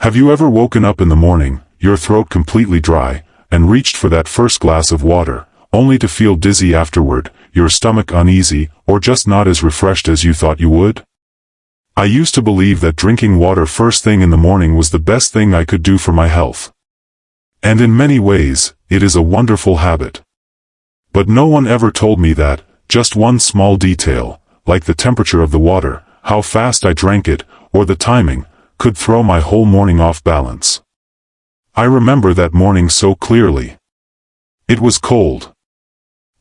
Have you ever woken up in the morning, your throat completely dry, and reached for that first glass of water, only to feel dizzy afterward, your stomach uneasy, or just not as refreshed as you thought you would? I used to believe that drinking water first thing in the morning was the best thing I could do for my health. And in many ways, it is a wonderful habit. But no one ever told me that, just one small detail, like the temperature of the water, how fast I drank it, or the timing, could throw my whole morning off balance. I remember that morning so clearly. It was cold.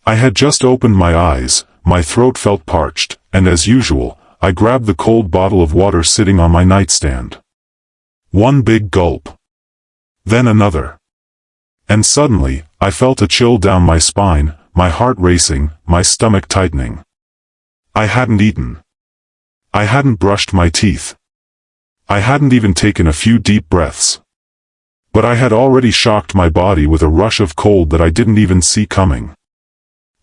I had just opened my eyes, my throat felt parched, and as usual, I grabbed the cold bottle of water sitting on my nightstand. One big gulp. Then another. And suddenly, I felt a chill down my spine, my heart racing, my stomach tightening. I hadn't eaten. I hadn't brushed my teeth. I hadn't even taken a few deep breaths. But I had already shocked my body with a rush of cold that I didn't even see coming.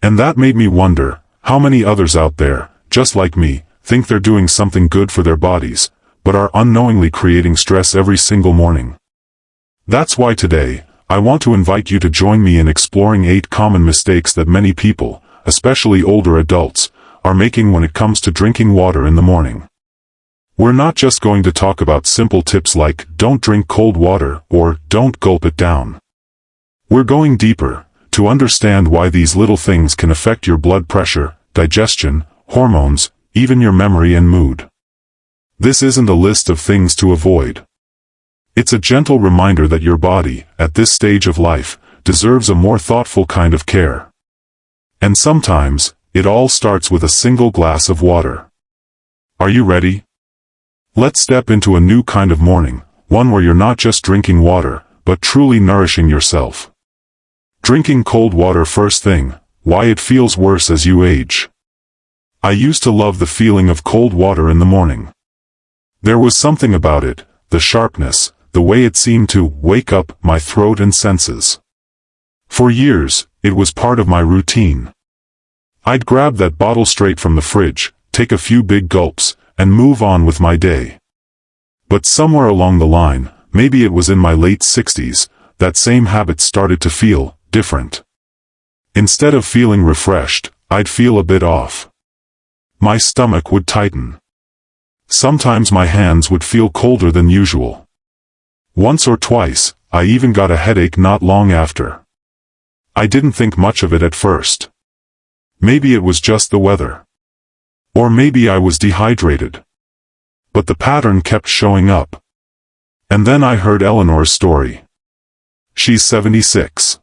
And that made me wonder, how many others out there, just like me, think they're doing something good for their bodies, but are unknowingly creating stress every single morning. That's why today, I want to invite you to join me in exploring 8 common mistakes that many people, especially older adults, are making when it comes to drinking water in the morning. We're not just going to talk about simple tips like, don't drink cold water, or, don't gulp it down. We're going deeper, to understand why these little things can affect your blood pressure, digestion, hormones, even your memory and mood. This isn't a list of things to avoid. It's a gentle reminder that your body, at this stage of life, deserves a more thoughtful kind of care. And sometimes, it all starts with a single glass of water. Are you ready? Let's step into a new kind of morning, one where you're not just drinking water, but truly nourishing yourself. Drinking cold water first thing, why it feels worse as you age. I used to love the feeling of cold water in the morning. There was something about it, the sharpness, the way it seemed to wake up my throat and senses. For years, it was part of my routine. I'd grab that bottle straight from the fridge, take a few big gulps, and move on with my day. But somewhere along the line, maybe it was in my late 60s, that same habit started to feel different. Instead of feeling refreshed, I'd feel a bit off. My stomach would tighten. Sometimes my hands would feel colder than usual. Once or twice, I even got a headache not long after. I didn't think much of it at first. Maybe it was just the weather. Or maybe I was dehydrated. But the pattern kept showing up. And then I heard Eleanor's story. She's 76.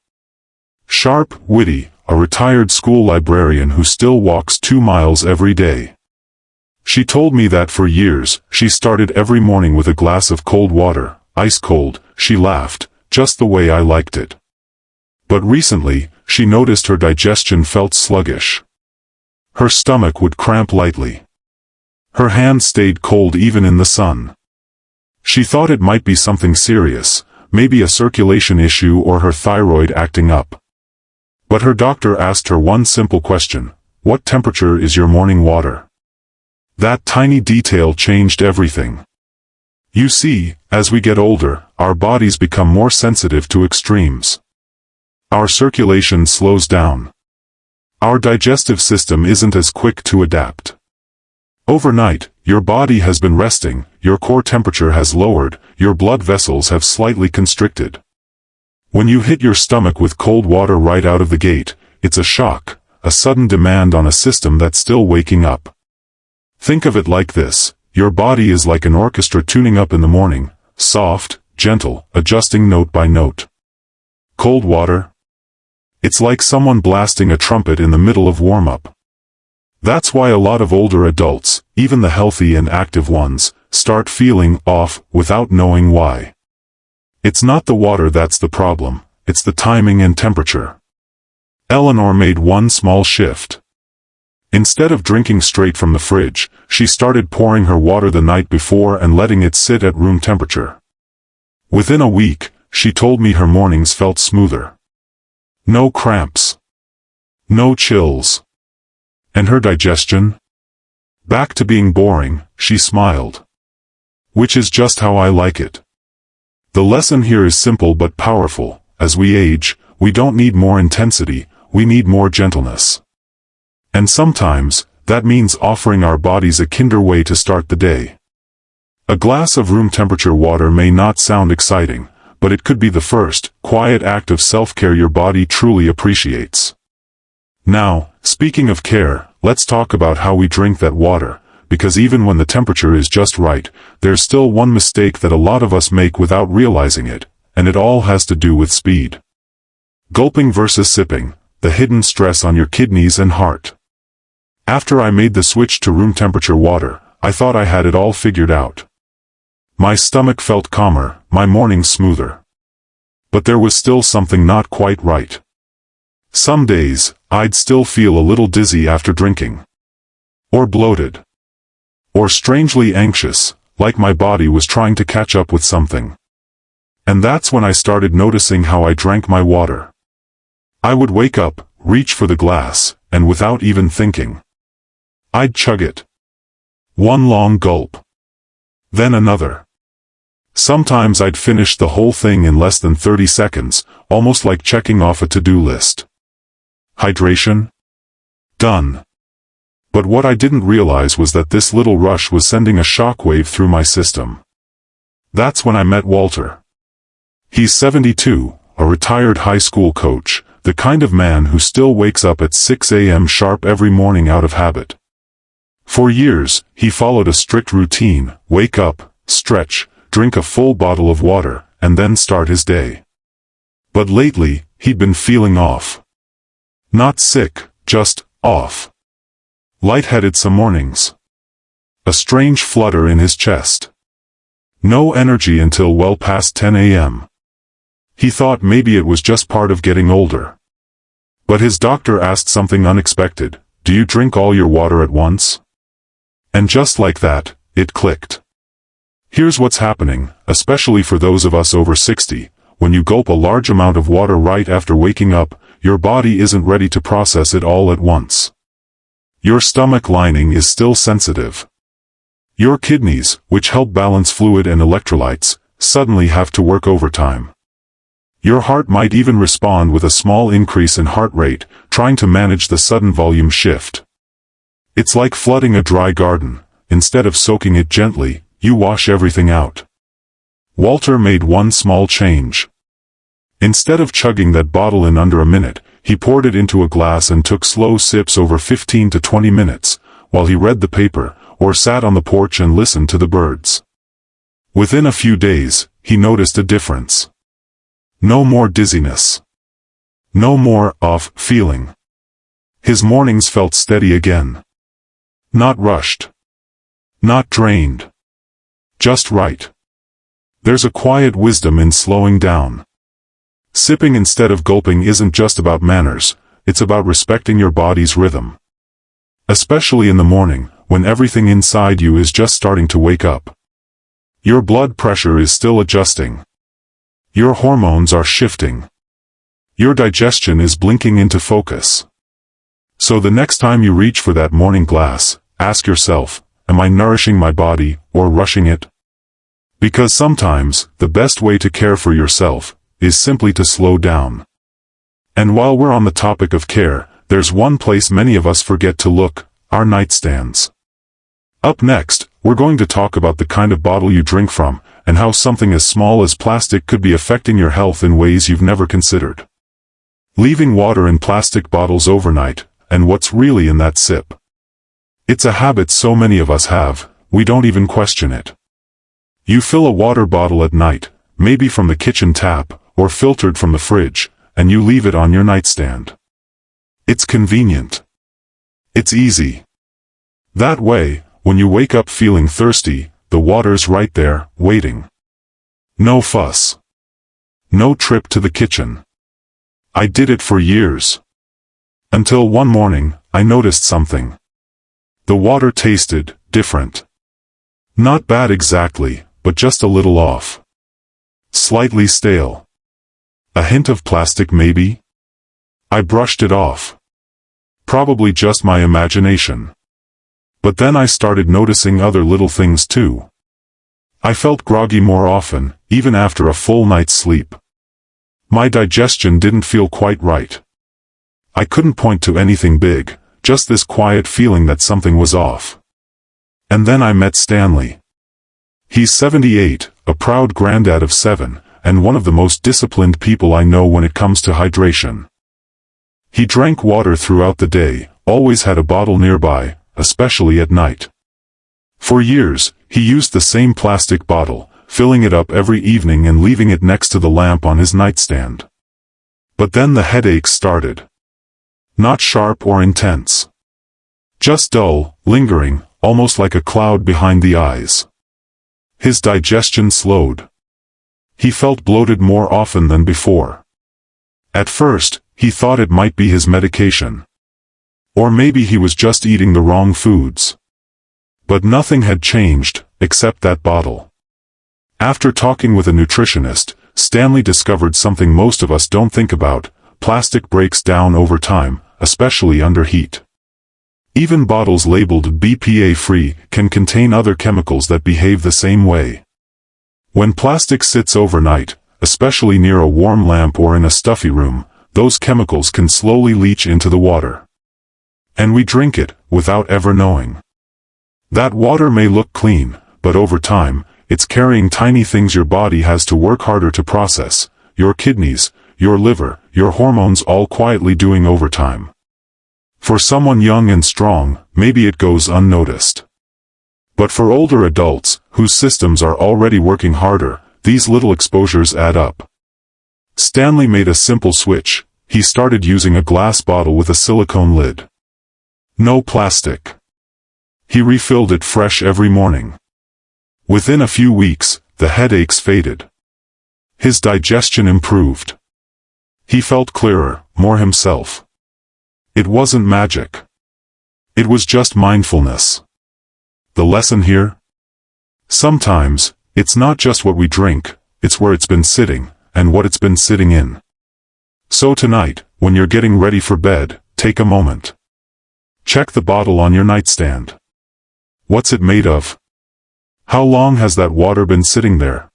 Sharp, witty, a retired school librarian who still walks 2 miles every day. She told me that for years, she started every morning with a glass of cold water, ice cold, she laughed, just the way I liked it. But recently, she noticed her digestion felt sluggish. Her stomach would cramp lightly. Her hands stayed cold even in the sun. She thought it might be something serious, maybe a circulation issue or her thyroid acting up. But her doctor asked her one simple question: what temperature is your morning water? That tiny detail changed everything. You see, as we get older, our bodies become more sensitive to extremes. Our circulation slows down. Our digestive system isn't as quick to adapt. Overnight, your body has been resting, your core temperature has lowered, your blood vessels have slightly constricted. When you hit your stomach with cold water right out of the gate, it's a shock, a sudden demand on a system that's still waking up. Think of it like this: your body is like an orchestra tuning up in the morning, soft, gentle, adjusting note by note. Cold water? It's like someone blasting a trumpet in the middle of warm-up. That's why a lot of older adults, even the healthy and active ones, start feeling off without knowing why. It's not the water that's the problem, it's the timing and temperature. Eleanor made one small shift. Instead of drinking straight from the fridge, she started pouring her water the night before and letting it sit at room temperature. Within a week, she told me her mornings felt smoother. No cramps. No chills. And her digestion? Back to being boring, she smiled. Which is just how I like it. The lesson here is simple but powerful. As we age, we don't need more intensity, we need more gentleness. And sometimes, that means offering our bodies a kinder way to start the day. A glass of room temperature water may not sound exciting, but it could be the first, quiet act of self-care your body truly appreciates. Now, speaking of care, let's talk about how we drink that water, because even when the temperature is just right, there's still one mistake that a lot of us make without realizing it, and it all has to do with speed. Gulping versus sipping, the hidden stress on your kidneys and heart. After I made the switch to room temperature water, I thought I had it all figured out. My stomach felt calmer, my mornings smoother. But there was still something not quite right. Some days, I'd still feel a little dizzy after drinking. Or bloated. Or strangely anxious, like my body was trying to catch up with something. And that's when I started noticing how I drank my water. I would wake up, reach for the glass, and without even thinking, I'd chug it. One long gulp. Then another. Sometimes I'd finish the whole thing in less than 30 seconds, almost like checking off a to-do list. Hydration? Done. But what I didn't realize was that this little rush was sending a shockwave through my system. That's when I met Walter. He's 72, a retired high school coach, the kind of man who still wakes up at 6 a.m. sharp every morning out of habit. For years, he followed a strict routine: wake up, stretch, drink a full bottle of water, and then start his day. But lately, he'd been feeling off. Not sick, just off. Lightheaded some mornings. A strange flutter in his chest. No energy until well past 10 a.m. He thought maybe it was just part of getting older. But his doctor asked something unexpected: "Do you drink all your water at once?" And just like that, it clicked. Here's what's happening, especially for those of us over 60, when you gulp a large amount of water right after waking up, your body isn't ready to process it all at once. Your stomach lining is still sensitive. Your kidneys, which help balance fluid and electrolytes, suddenly have to work overtime. Your heart might even respond with a small increase in heart rate, trying to manage the sudden volume shift. It's like flooding a dry garden. Instead of soaking it gently, you wash everything out. Walter made one small change. Instead of chugging that bottle in under a minute, he poured it into a glass and took slow sips over 15 to 20 minutes, while he read the paper, or sat on the porch and listened to the birds. Within a few days, he noticed a difference. No more dizziness. No more off feeling. His mornings felt steady again. Not rushed. Not drained. Just right. There's a quiet wisdom in slowing down. Sipping instead of gulping isn't just about manners, it's about respecting your body's rhythm. Especially in the morning, when everything inside you is just starting to wake up. Your blood pressure is still adjusting. Your hormones are shifting. Your digestion is blinking into focus. So the next time you reach for that morning glass, ask yourself, am I nourishing my body, or rushing it? Because sometimes, the best way to care for yourself is simply to slow down. And while we're on the topic of care, there's one place many of us forget to look: our nightstands. Up next, we're going to talk about the kind of bottle you drink from, and how something as small as plastic could be affecting your health in ways you've never considered. Leaving water in plastic bottles overnight, and what's really in that sip. It's a habit so many of us have, we don't even question it. You fill a water bottle at night, maybe from the kitchen tap, or filtered from the fridge, and you leave it on your nightstand. It's convenient. It's easy. That way, when you wake up feeling thirsty, the water's right there, waiting. No fuss. No trip to the kitchen. I did it for years. Until one morning, I noticed something. The water tasted different. Not bad exactly, but just a little off. Slightly stale. A hint of plastic maybe? I brushed it off. Probably just my imagination. But then I started noticing other little things too. I felt groggy more often, even after a full night's sleep. My digestion didn't feel quite right. I couldn't point to anything big, just this quiet feeling that something was off. And then I met Stanley. He's 78, a proud granddad of 7, and one of the most disciplined people I know when it comes to hydration. He drank water throughout the day, always had a bottle nearby, especially at night. For years, he used the same plastic bottle, filling it up every evening and leaving it next to the lamp on his nightstand. But then the headaches started. Not sharp or intense. Just dull, lingering, almost like a cloud behind the eyes. His digestion slowed. He felt bloated more often than before. At first, he thought it might be his medication. Or maybe he was just eating the wrong foods. But nothing had changed, except that bottle. After talking with a nutritionist, Stanley discovered something most of us don't think about: plastic breaks down over time, especially under heat. Even bottles labeled BPA-free can contain other chemicals that behave the same way. When plastic sits overnight, especially near a warm lamp or in a stuffy room, those chemicals can slowly leach into the water. And we drink it, without ever knowing. That water may look clean, but over time, it's carrying tiny things your body has to work harder to process: your kidneys, your liver, your hormones, all quietly doing overtime. For someone young and strong, maybe it goes unnoticed. But for older adults, whose systems are already working harder, these little exposures add up. Stanley made a simple switch. He started using a glass bottle with a silicone lid. No plastic. He refilled it fresh every morning. Within a few weeks, the headaches faded. His digestion improved. He felt clearer, more himself. It wasn't magic. It was just mindfulness. The lesson here? Sometimes, it's not just what we drink, it's where it's been sitting, and what it's been sitting in. So tonight, when you're getting ready for bed, take a moment. Check the bottle on your nightstand. What's it made of? How long has that water been sitting there?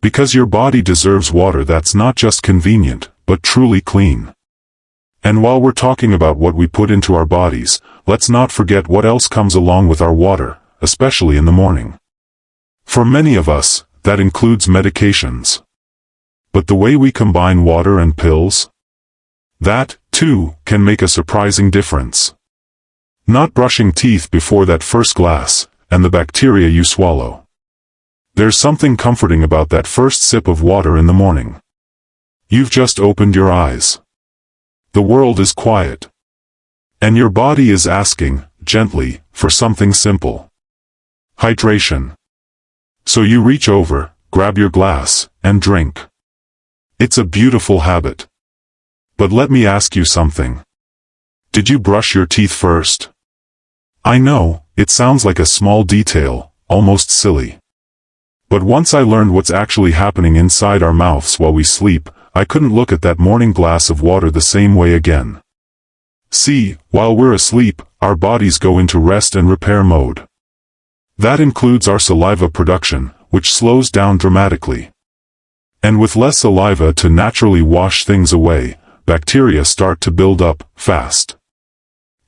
Because your body deserves water that's not just convenient, but truly clean. And while we're talking about what we put into our bodies, let's not forget what else comes along with our water, especially in the morning. For many of us, that includes medications. But the way we combine water and pills? That, too, can make a surprising difference. Not brushing teeth before that first glass, and the bacteria you swallow. There's something comforting about that first sip of water in the morning. You've just opened your eyes. The world is quiet. And your body is asking, gently, for something simple. Hydration. So you reach over, grab your glass, and drink. It's a beautiful habit. But let me ask you something. Did you brush your teeth first? I know, it sounds like a small detail, almost silly. But once I learned what's actually happening inside our mouths while we sleep, I couldn't look at that morning glass of water the same way again. See, while we're asleep, our bodies go into rest and repair mode. That includes our saliva production, which slows down dramatically. And with less saliva to naturally wash things away, bacteria start to build up, fast.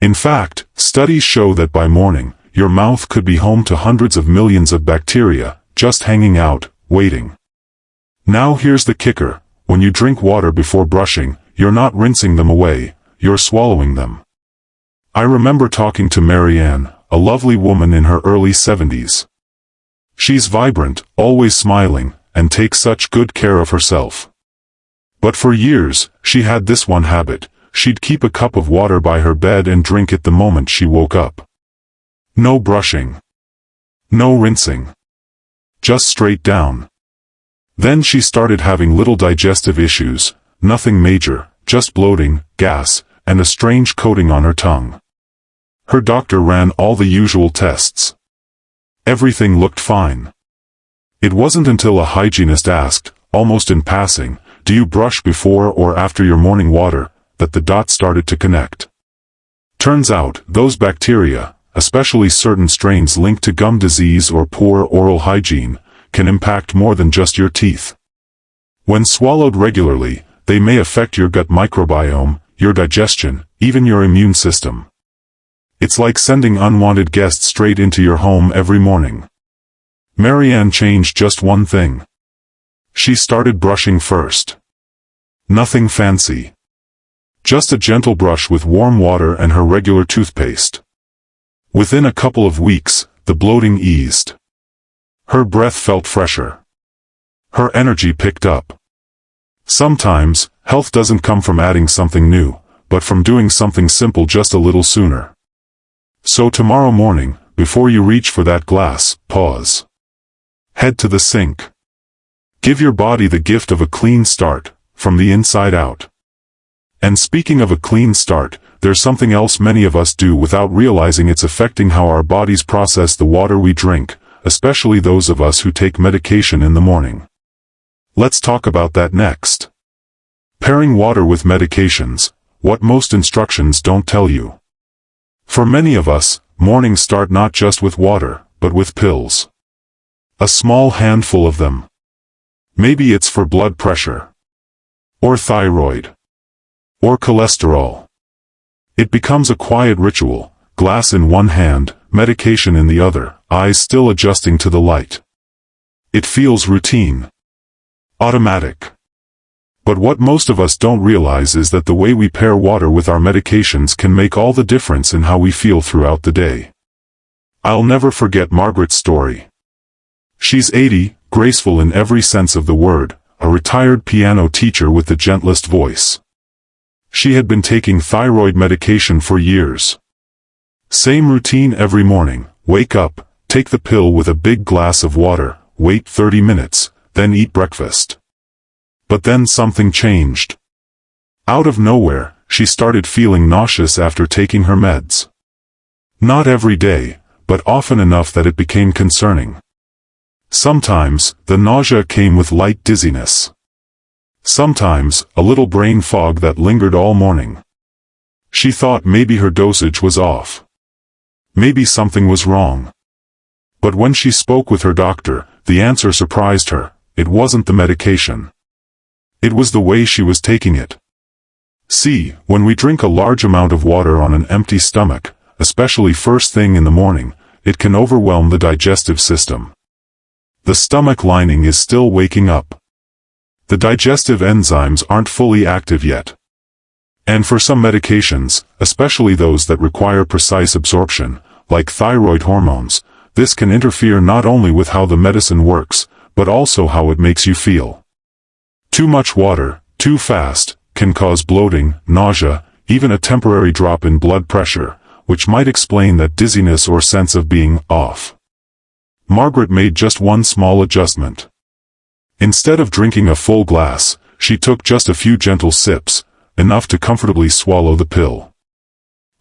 In fact, studies show that by morning, your mouth could be home to hundreds of millions of bacteria, just hanging out, waiting. Now here's the kicker: when you drink water before brushing, you're not rinsing them away, you're swallowing them. I remember talking to Marianne, a lovely woman in her early 70s. She's vibrant, always smiling, and takes such good care of herself. But for years, she had this one habit: she'd keep a cup of water by her bed and drink it the moment she woke up. No brushing. No rinsing. Just straight down. Then she started having little digestive issues, nothing major, just bloating, gas, and a strange coating on her tongue. Her doctor ran all the usual tests. Everything looked fine. It wasn't until a hygienist asked, almost in passing, "Do you brush before or after your morning water?" that the dots started to connect. Turns out, those bacteria, especially certain strains linked to gum disease or poor oral hygiene, can impact more than just your teeth. When swallowed regularly, they may affect your gut microbiome, your digestion, even your immune system. It's like sending unwanted guests straight into your home every morning. Marianne changed just one thing. She started brushing first. Nothing fancy. Just a gentle brush with warm water and her regular toothpaste. Within a couple of weeks, the bloating eased. Her breath felt fresher. Her energy picked up. Sometimes, health doesn't come from adding something new, but from doing something simple just a little sooner. So tomorrow morning, before you reach for that glass, pause. Head to the sink. Give your body the gift of a clean start, from the inside out. And speaking of a clean start, there's something else many of us do without realizing it's affecting how our bodies process the water we drink, especially those of us who take medication in the morning. Let's talk about that next. Pairing water with medications, what most instructions don't tell you. For many of us, mornings start not just with water, but with pills. A small handful of them. Maybe it's for blood pressure. Or thyroid. Or cholesterol. It becomes a quiet ritual, glass in one hand, medication in the other, eyes still adjusting to the light. It feels routine. Automatic. But what most of us don't realize is that the way we pair water with our medications can make all the difference in how we feel throughout the day. I'll never forget Margaret's story. She's 80, graceful in every sense of the word, a retired piano teacher with the gentlest voice. She had been taking thyroid medication for years. Same routine every morning, wake up, take the pill with a big glass of water, wait 30 minutes, then eat breakfast. But then something changed. Out of nowhere, she started feeling nauseous after taking her meds. Not every day, but often enough that it became concerning. Sometimes, the nausea came with light dizziness. Sometimes, a little brain fog that lingered all morning. She thought maybe her dosage was off. Maybe something was wrong. But when she spoke with her doctor, the answer surprised her. It wasn't the medication. It was the way she was taking it. See, when we drink a large amount of water on an empty stomach, especially first thing in the morning, it can overwhelm the digestive system. The stomach lining is still waking up. The digestive enzymes aren't fully active yet. And for some medications, especially those that require precise absorption, like thyroid hormones, this can interfere not only with how the medicine works, but also how it makes you feel. Too much water, too fast, can cause bloating, nausea, even a temporary drop in blood pressure, which might explain that dizziness or sense of being off. Margaret made just one small adjustment. Instead of drinking a full glass, she took just a few gentle sips, enough to comfortably swallow the pill.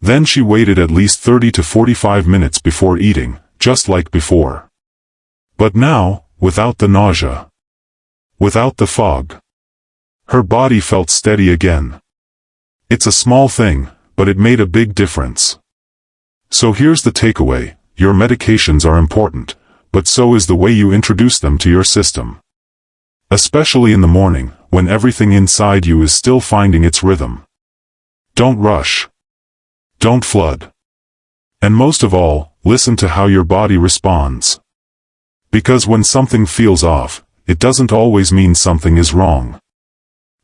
Then she waited at least 30 to 45 minutes before eating, just like before. But now, without the nausea. Without the fog. Her body felt steady again. It's a small thing, but it made a big difference. So here's the takeaway: your medications are important, but so is the way you introduce them to your system. Especially in the morning, when everything inside you is still finding its rhythm. Don't rush. Don't flood. And most of all, listen to how your body responds. Because when something feels off, it doesn't always mean something is wrong.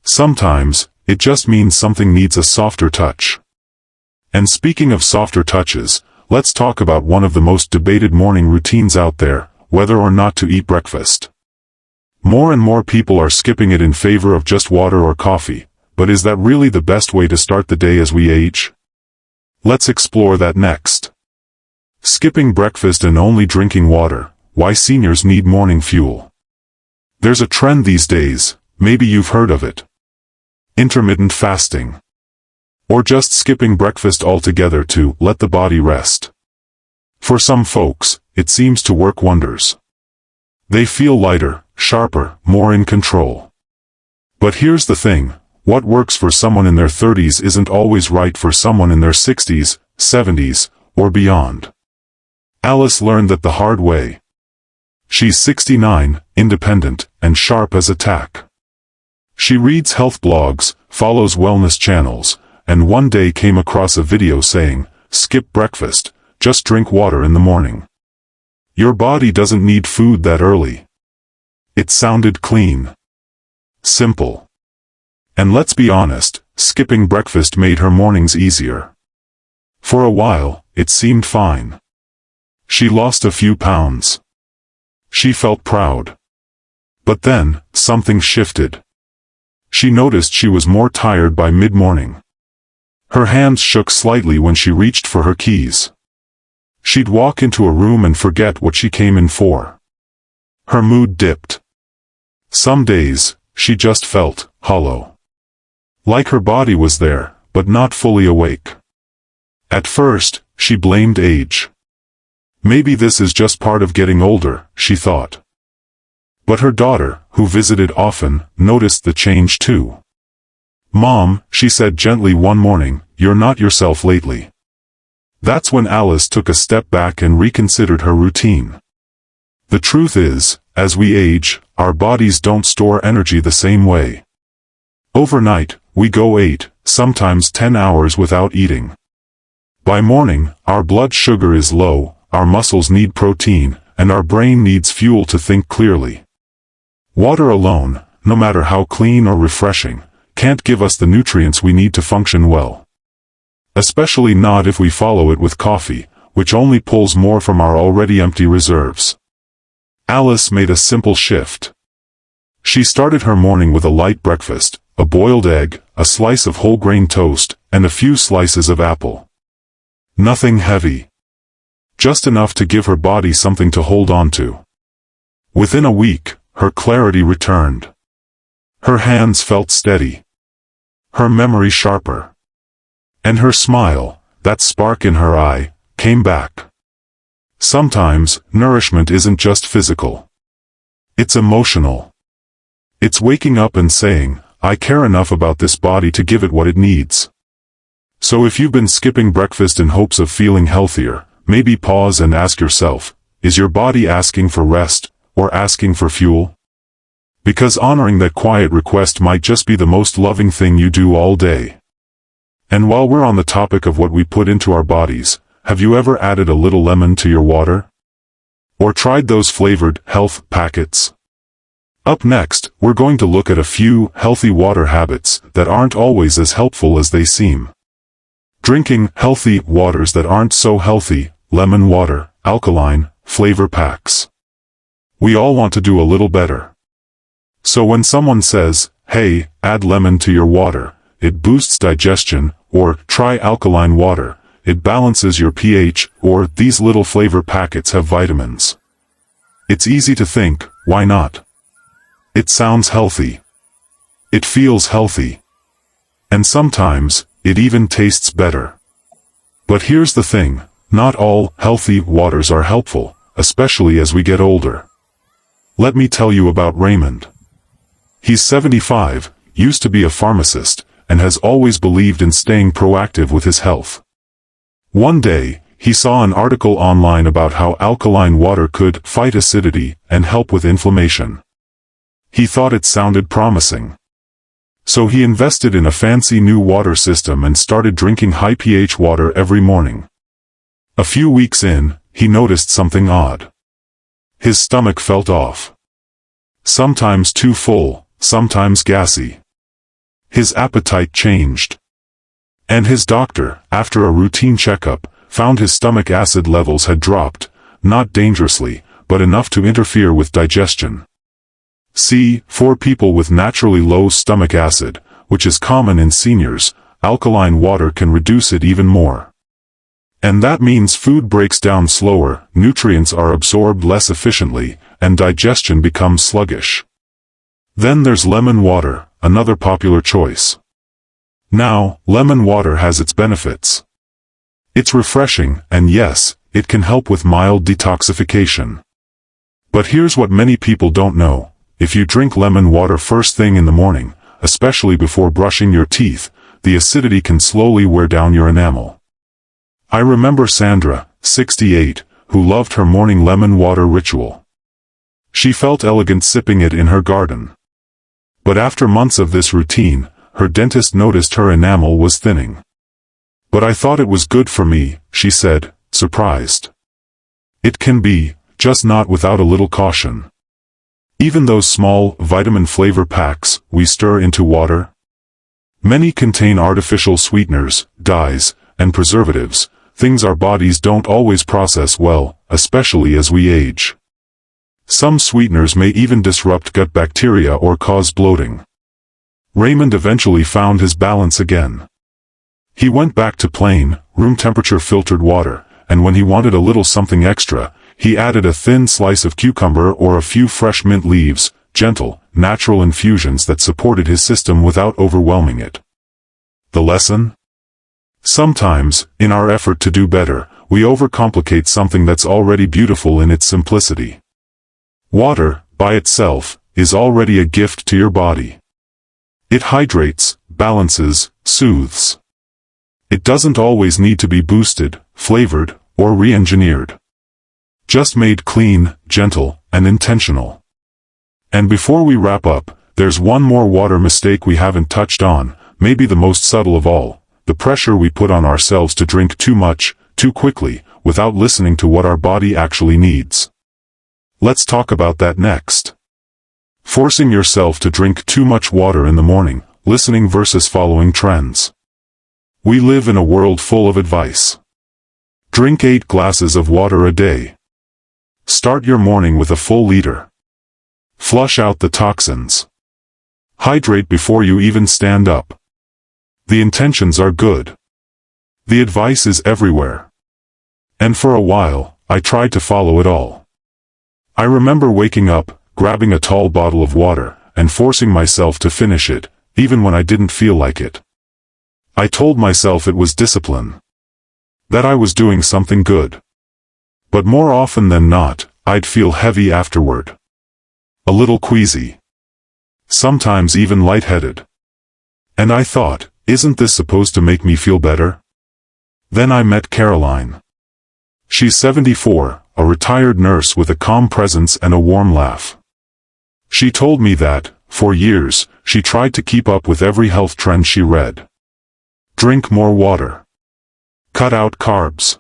Sometimes, it just means something needs a softer touch. And speaking of softer touches, let's talk about one of the most debated morning routines out there, whether or not to eat breakfast. More and more people are skipping it in favor of just water or coffee, but is that really the best way to start the day as we age? Let's explore that next. Skipping breakfast and only drinking water, why seniors need morning fuel. There's a trend these days, maybe you've heard of it. Intermittent fasting. Or just skipping breakfast altogether to let the body rest. For some folks, it seems to work wonders. They feel lighter, sharper, more in control. But here's the thing, what works for someone in their 30s isn't always right for someone in their 60s, 70s, or beyond. Alice learned that the hard way. She's 69, independent, and sharp as a tack. She reads health blogs, follows wellness channels, and one day came across a video saying, "Skip breakfast, just drink water in the morning. Your body doesn't need food that early." It sounded clean. Simple. And let's be honest, skipping breakfast made her mornings easier. For a while, it seemed fine. She lost a few pounds. She felt proud. But then, something shifted. She noticed she was more tired by mid-morning. Her hands shook slightly when she reached for her keys. She'd walk into a room and forget what she came in for. Her mood dipped. Some days, she just felt hollow. Like her body was there, but not fully awake. At first, she blamed age. Maybe this is just part of getting older, she thought. But her daughter, who visited often, noticed the change too. "Mom," she said gently one morning, "you're not yourself lately." That's when Alice took a step back and reconsidered her routine. The truth is, as we age, our bodies don't store energy the same way. Overnight, we go 8, sometimes 10 hours without eating. By morning, our blood sugar is low, our muscles need protein, and our brain needs fuel to think clearly. Water alone, no matter how clean or refreshing, can't give us the nutrients we need to function well. Especially not if we follow it with coffee, which only pulls more from our already empty reserves. Alice made a simple shift. She started her morning with a light breakfast, a boiled egg, a slice of whole grain toast, and a few slices of apple. Nothing heavy. Just enough to give her body something to hold on to. Within a week, her clarity returned. Her hands felt steady. Her memory sharper. And her smile, that spark in her eye, came back. Sometimes, nourishment isn't just physical. It's emotional. It's waking up and saying, "I care enough about this body to give it what it needs." So if you've been skipping breakfast in hopes of feeling healthier, maybe pause and ask yourself, is your body asking for rest, or asking for fuel? Because honoring that quiet request might just be the most loving thing you do all day. And while we're on the topic of what we put into our bodies, have you ever added a little lemon to your water? Or tried those flavored health packets? Up next, we're going to look at a few healthy water habits that aren't always as helpful as they seem. Drinking healthy waters that aren't so healthy, lemon water, alkaline, flavor packs. We all want to do a little better. So when someone says, "Hey, add lemon to your water, it boosts digestion," or "try alkaline water, it balances your pH," or "these little flavor packets have vitamins," it's easy to think, why not? It sounds healthy. It feels healthy. And sometimes, it even tastes better. But here's the thing, not all healthy waters are helpful, especially as we get older. Let me tell you about Raymond. He's 75, used to be a pharmacist, and has always believed in staying proactive with his health. One day, he saw an article online about how alkaline water could fight acidity and help with inflammation. He thought it sounded promising. So he invested in a fancy new water system and started drinking high pH water every morning. A few weeks in, he noticed something odd. His stomach felt off. Sometimes too full, sometimes gassy. His appetite changed. And his doctor, after a routine checkup, found his stomach acid levels had dropped, not dangerously, but enough to interfere with digestion. See, for people with naturally low stomach acid, which is common in seniors, alkaline water can reduce it even more. And that means food breaks down slower, nutrients are absorbed less efficiently, and digestion becomes sluggish. Then there's lemon water, another popular choice. Now, lemon water has its benefits. It's refreshing, and yes, it can help with mild detoxification. But here's what many people don't know. If you drink lemon water first thing in the morning, especially before brushing your teeth, the acidity can slowly wear down your enamel. I remember Sandra, 68, who loved her morning lemon water ritual. She felt elegant sipping it in her garden. But after months of this routine, her dentist noticed her enamel was thinning. "But I thought it was good for me," she said, surprised. "It can be, just not without a little caution." Even those small, vitamin flavor packs we stir into water, many contain artificial sweeteners, dyes, and preservatives, things our bodies don't always process well, especially as we age. Some sweeteners may even disrupt gut bacteria or cause bloating. Raymond eventually found his balance again. He went back to plain, room-temperature filtered water, and when he wanted a little something extra, he added a thin slice of cucumber or a few fresh mint leaves, gentle, natural infusions that supported his system without overwhelming it. The lesson? Sometimes, in our effort to do better, we overcomplicate something that's already beautiful in its simplicity. Water, by itself, is already a gift to your body. It hydrates, balances, soothes. It doesn't always need to be boosted, flavored, or re-engineered. Just made clean, gentle, and intentional. And before we wrap up, there's one more water mistake we haven't touched on, maybe the most subtle of all, the pressure we put on ourselves to drink too much, too quickly, without listening to what our body actually needs. Let's talk about that next. Forcing yourself to drink too much water in the morning, listening versus following trends. We live in a world full of advice. Drink 8 glasses of water a day. Start your morning with a full liter. Flush out the toxins. Hydrate before you even stand up. The intentions are good. The advice is everywhere. And for a while, I tried to follow it all. I remember waking up, grabbing a tall bottle of water, and forcing myself to finish it, even when I didn't feel like it. I told myself it was discipline. That I was doing something good. But more often than not, I'd feel heavy afterward. A little queasy. Sometimes even lightheaded. And I thought, isn't this supposed to make me feel better? Then I met Caroline. She's 74, a retired nurse with a calm presence and a warm laugh. She told me that, for years, she tried to keep up with every health trend she read. Drink more water. Cut out carbs.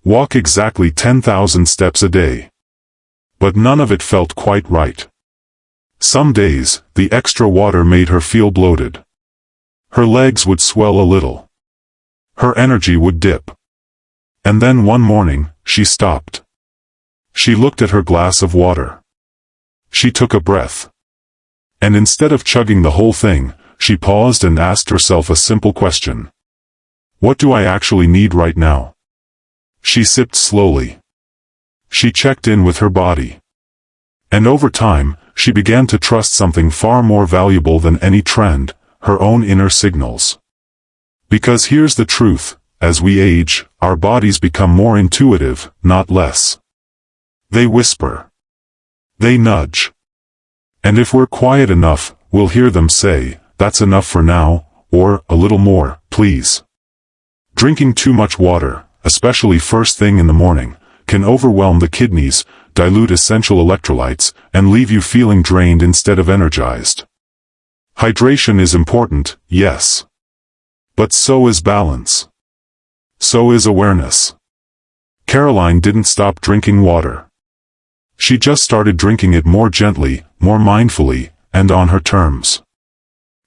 Walk exactly 10,000 steps a day. But none of it felt quite right. Some days, the extra water made her feel bloated. Her legs would swell a little. Her energy would dip. And then one morning, she stopped. She looked at her glass of water. She took a breath. And instead of chugging the whole thing, she paused and asked herself a simple question. What do I actually need right now? She sipped slowly. She checked in with her body. And over time, she began to trust something far more valuable than any trend, her own inner signals. Because here's the truth, as we age, our bodies become more intuitive, not less. They whisper. They nudge. And if we're quiet enough, we'll hear them say, "That's enough for now," or, "A little more, please." Drinking too much water, especially first thing in the morning, can overwhelm the kidneys, dilute essential electrolytes, and leave you feeling drained instead of energized. Hydration is important, yes. But so is balance. So is awareness. Caroline didn't stop drinking water. She just started drinking it more gently, more mindfully, and on her terms.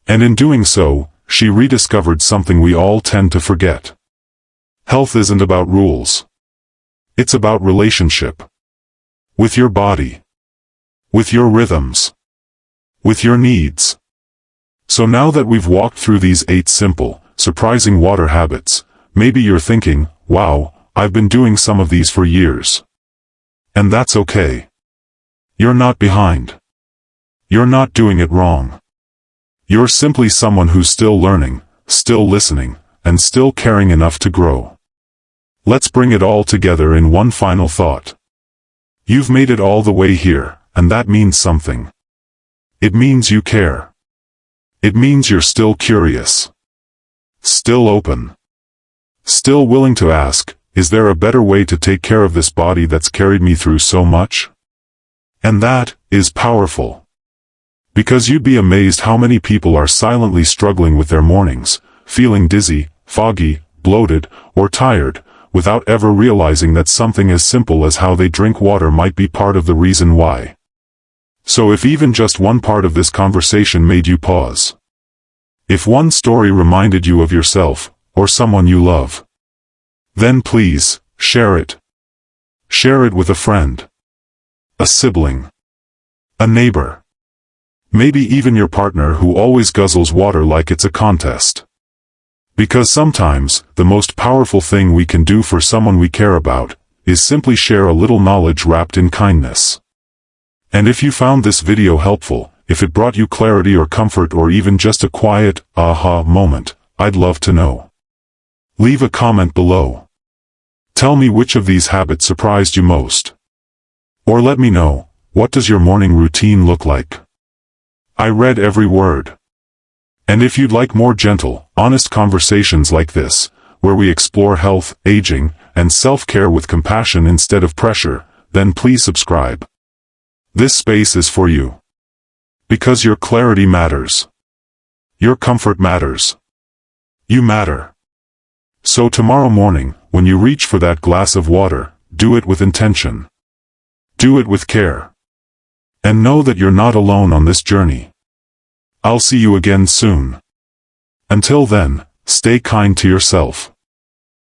And in doing so, she rediscovered something we all tend to forget. Health isn't about rules. It's about relationship. With your body. With your rhythms. With your needs. So now that we've walked through these 8 simple, surprising water habits, maybe you're thinking, wow, I've been doing some of these for years. And that's okay. You're not behind. You're not doing it wrong. You're simply someone who's still learning, still listening, and still caring enough to grow. Let's bring it all together in one final thought. You've made it all the way here, and that means something. It means you care. It means you're still curious. Still open. Still willing to ask, is there a better way to take care of this body that's carried me through so much? And that is powerful. Because you'd be amazed how many people are silently struggling with their mornings, feeling dizzy, foggy, bloated, or tired, without ever realizing that something as simple as how they drink water might be part of the reason why. So if even just one part of this conversation made you pause, if one story reminded you of yourself, or someone you love, then please, share it. Share it with a friend, a sibling, a neighbor, maybe even your partner who always guzzles water like it's a contest. Because sometimes, the most powerful thing we can do for someone we care about, is simply share a little knowledge wrapped in kindness. And if you found this video helpful, if it brought you clarity or comfort or even just a quiet, aha moment, I'd love to know. Leave a comment below. Tell me which of these habits surprised you most. Or let me know, what does your morning routine look like? I read every word. And if you'd like more gentle, honest conversations like this, where we explore health, aging, and self-care with compassion instead of pressure, then please subscribe. This space is for you. Because your clarity matters. Your comfort matters. You matter. So tomorrow morning, when you reach for that glass of water, do it with intention. Do it with care. And know that you're not alone on this journey. I'll see you again soon. Until then, stay kind to yourself.